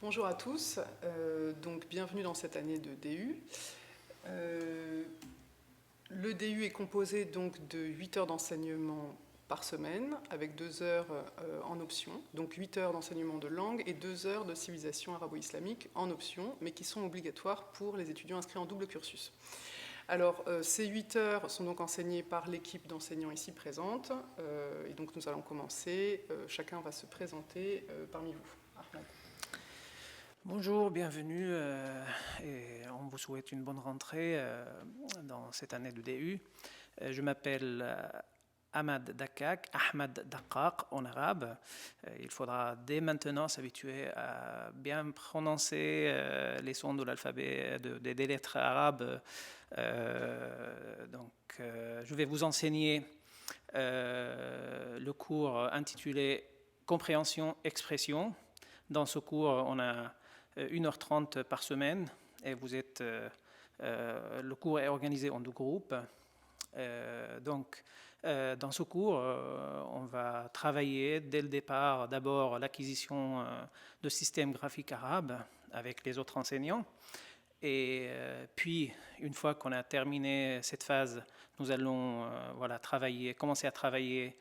Bonjour à tous, donc bienvenue dans cette année de DU. Le DU est composé donc de 8 heures d'enseignement par semaine, avec 2 heures en option, donc 8 heures d'enseignement de langue et 2 heures de civilisation arabo-islamique en option, mais qui sont obligatoires pour les étudiants inscrits en double cursus. Alors, ces 8 heures sont donc enseignées par l'équipe d'enseignants ici présente, et donc nous allons commencer. Chacun va se présenter parmi vous. Ahmed. Bonjour, bienvenue et on vous souhaite une bonne rentrée dans cette année de DU. Je m'appelle Ahmad Dakkak, Ahmad Dakkak en arabe. Il faudra dès maintenant s'habituer à bien prononcer les sons de l'alphabet, des lettres arabes. Je vais vous enseigner le cours intitulé Compréhension, expression. Dans ce cours, on a 1h30 par semaine et le cours est organisé en 2 groupes. Dans ce cours, on va travailler dès le départ d'abord l'acquisition de systèmes graphiques arabes avec les autres enseignants. Et puis, une fois qu'on a terminé cette phase, nous allons commencer à travailler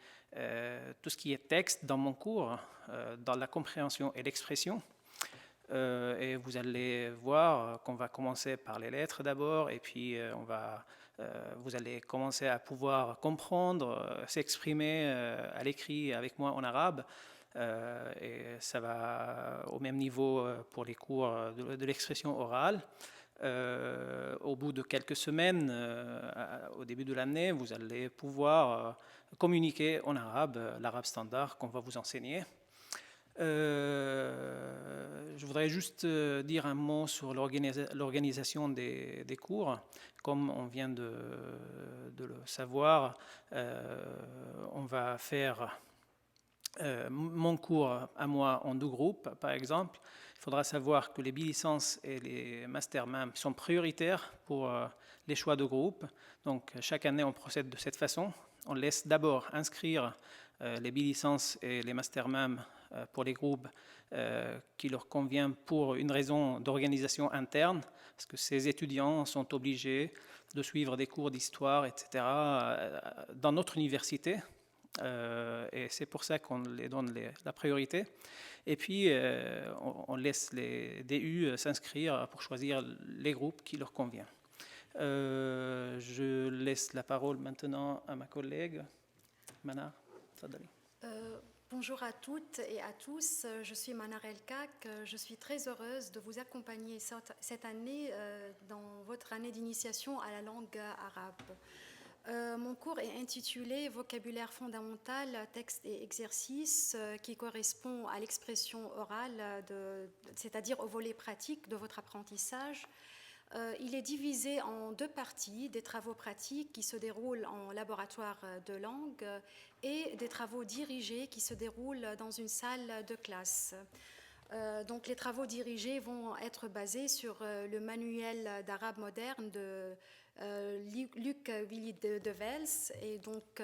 tout ce qui est texte dans mon cours, dans la compréhension et l'expression. Et vous allez voir qu'on va commencer par les lettres d'abord, et puis vous allez commencer à pouvoir comprendre, s'exprimer à l'écrit avec moi en arabe. Et ça va au même niveau pour les cours de l'expression orale. Au bout de quelques semaines, au début de l'année, vous allez pouvoir communiquer en arabe, l'arabe standard qu'on va vous enseigner. Je voudrais juste dire un mot sur l'organisation des cours. Comme on vient de le savoir, on va faire mon cours à moi en 2 groupes, par exemple. Il faudra savoir que les bilicences et les master MAM sont prioritaires pour les choix de groupe. Donc chaque année, on procède de cette façon. On laisse d'abord inscrire les bilicences et les master MAM pour les groupes qui leur convient pour une raison d'organisation interne, parce que ces étudiants sont obligés de suivre des cours d'histoire, etc., dans notre université. Et c'est pour ça qu'on les donne la priorité. Et puis, on laisse les DU s'inscrire pour choisir les groupes qui leur conviennent. Je laisse la parole maintenant à ma collègue, Mana. Tfadali. Bonjour à toutes et à tous, je suis Manar Elkak, je suis très heureuse de vous accompagner cette année dans votre année d'initiation à la langue arabe. Mon cours est intitulé Vocabulaire fondamental, texte et exercice qui correspond à l'expression orale, c'est-à-dire au volet pratique de votre apprentissage. Il est divisé en 2 parties, des travaux pratiques qui se déroulent en laboratoire de langue et des travaux dirigés qui se déroulent dans une salle de classe. Donc les travaux dirigés vont être basés sur le manuel d'arabe moderne de Luc Willy de Vels. Et donc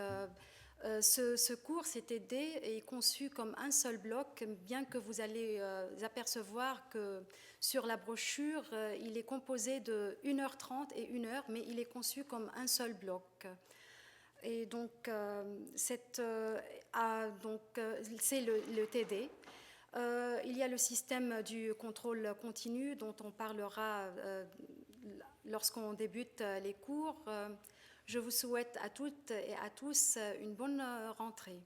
ce cours, cet ED, est conçu comme un seul bloc, bien que vous allez apercevoir que sur la brochure, il est composé de 1h30 et 1 heure, mais il est conçu comme un seul bloc. Et donc, c'est le TD. Il y a le système du contrôle continu dont on parlera lorsqu'on débute les cours. Je vous souhaite à toutes et à tous une bonne rentrée.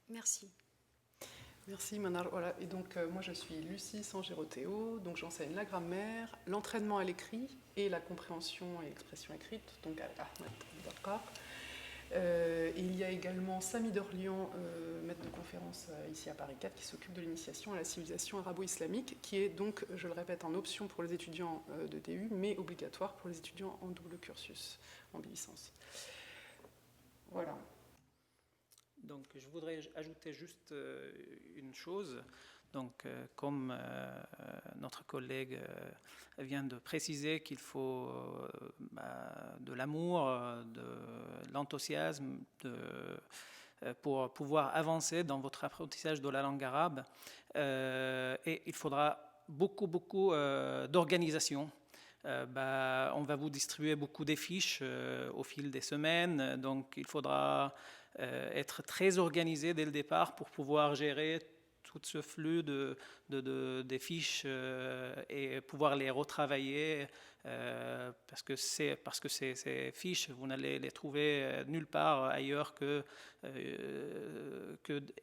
Merci. Merci Manar. Voilà. Et donc moi je suis Lucie Sangiroteo, donc j'enseigne la grammaire, l'entraînement à l'écrit et la compréhension et l'expression écrite, donc à Ahmed Dakkak. Il y a également Samy d'Orléans, maître de conférence ici à Paris 4, qui s'occupe de l'initiation à la civilisation arabo-islamique, qui est donc, je le répète, en option pour les étudiants de DU, mais obligatoire pour les étudiants en double cursus, en bilicence. Voilà. Donc, je voudrais ajouter juste une chose. Donc, comme notre collègue vient de préciser qu'il faut de l'amour, de l'enthousiasme pour pouvoir avancer dans votre apprentissage de la langue arabe, et il faudra beaucoup d'organisation. On va vous distribuer beaucoup de fiches au fil des semaines, donc il faudra être très organisé dès le départ pour pouvoir gérer tout ce flux des fiches et pouvoir les retravailler parce que ces fiches, vous n'allez les trouver nulle part ailleurs que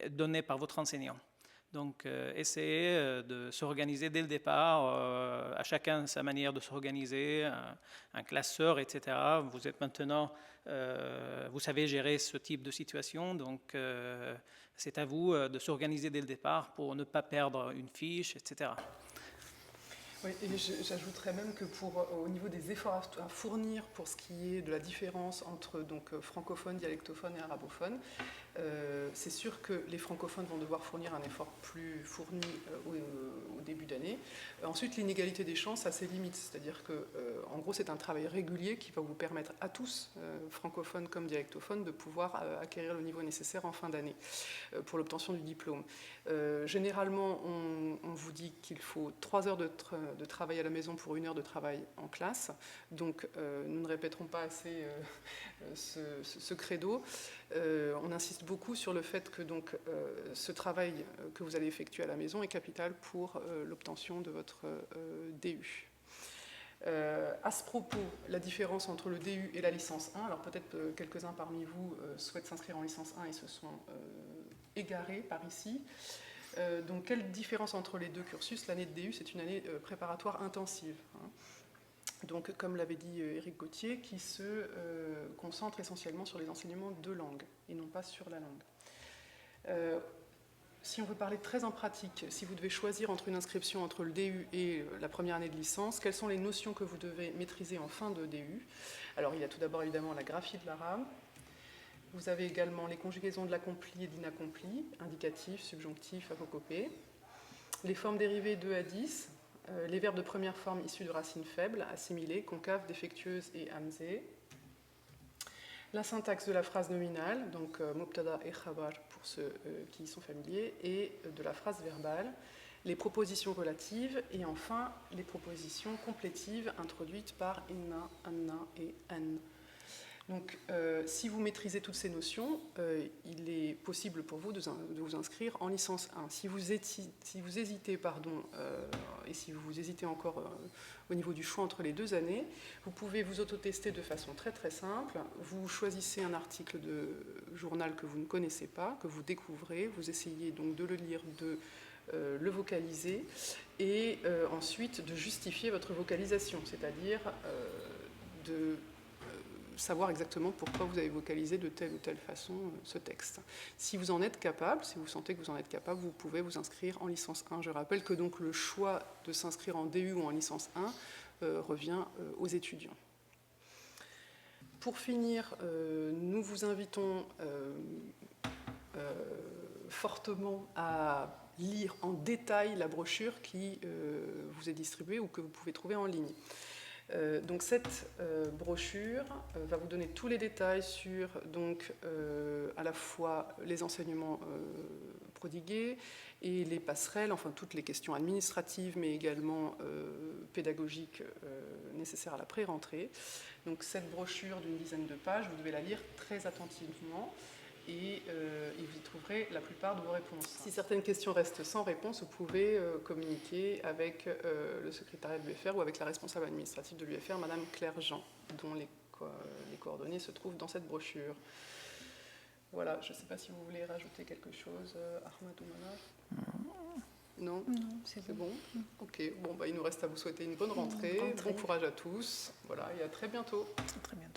données par votre enseignant. Donc, essayez de s'organiser dès le départ, à chacun sa manière de s'organiser, un classeur, etc. Vous êtes maintenant, vous savez gérer ce type de situation, donc c'est à vous de s'organiser dès le départ pour ne pas perdre une fiche, etc. Oui, et j'ajouterais même que au niveau des efforts à fournir pour ce qui est de la différence entre donc, francophone, dialectophone et arabophone, c'est sûr que les francophones vont devoir fournir un effort plus fourni au début d'année. Ensuite, l'inégalité des chances a ses limites, c'est-à-dire que, en gros, c'est un travail régulier qui va vous permettre à tous, francophones comme dialectophones, de pouvoir acquérir le niveau nécessaire en fin d'année pour l'obtention du diplôme. Généralement, on vous dit qu'il faut 3 heures de travail à la maison pour 1 heure de travail en classe. Donc, nous ne répéterons pas assez ce credo. On insiste beaucoup sur le fait que donc, ce travail que vous allez effectuer à la maison est capital pour l'obtention de votre DU. À ce propos, la différence entre le DU et la licence 1, alors peut-être quelques-uns parmi vous souhaitent s'inscrire en licence 1 et se sont égarés par ici. Donc, quelle différence entre les deux cursus? L'année de DU, c'est une année préparatoire intensive. Donc, comme l'avait dit Éric Gauthier, qui se concentre essentiellement sur les enseignements de langue et non pas sur la langue. Si on veut parler très en pratique, si vous devez choisir entre une inscription entre le DU et la première année de licence, quelles sont les notions que vous devez maîtriser en fin de DU? Alors, il y a tout d'abord évidemment la graphie de l'arabe. Vous avez également les conjugaisons de l'accompli et de l'inaccompli, indicatif, subjonctif, apocopée. Les formes dérivées 2 à 10, les verbes de première forme issus de racines faibles, assimilées, concaves, défectueuses et hamzées. La syntaxe de la phrase nominale, donc mubtada et khabar pour ceux qui y sont familiers, et de la phrase verbale, les propositions relatives, et enfin les propositions complétives introduites par inna, anna et an. Donc, si vous maîtrisez toutes ces notions, il est possible pour vous de vous inscrire en licence 1. Si vous hésitez, et si vous hésitez encore au niveau du choix entre les 2 années, vous pouvez vous autotester de façon très très simple. Vous choisissez un article de journal que vous ne connaissez pas, que vous découvrez, vous essayez donc de le lire, de le vocaliser, et ensuite de justifier votre vocalisation, c'est-à-dire de savoir exactement pourquoi vous avez vocalisé de telle ou telle façon ce texte. Si vous en êtes capable, si vous sentez que vous en êtes capable, vous pouvez vous inscrire en licence 1. Je rappelle que donc le choix de s'inscrire en DU ou en licence 1 revient aux étudiants. Pour finir, nous vous invitons fortement à lire en détail la brochure qui vous est distribuée ou que vous pouvez trouver en ligne. Donc cette brochure va vous donner tous les détails sur donc, à la fois les enseignements prodigués et les passerelles, enfin toutes les questions administratives mais également pédagogiques nécessaires à la pré-rentrée. Donc cette brochure d'une dizaine de pages, vous devez la lire très attentivement et vous y trouverez la plupart de vos réponses. Si certaines questions restent sans réponse, vous pouvez communiquer avec le secrétariat de l'UFR ou avec la responsable administrative de l'UFR, Madame Claire Jean, dont les coordonnées se trouvent dans cette brochure. Voilà, je ne sais pas si vous voulez rajouter quelque chose, Ahmed ou Manar. Non, c'est bon. Ok, bon, bah, il nous reste à vous souhaiter une bonne rentrée. Bon courage à tous. Voilà, et à très bientôt. Très bien.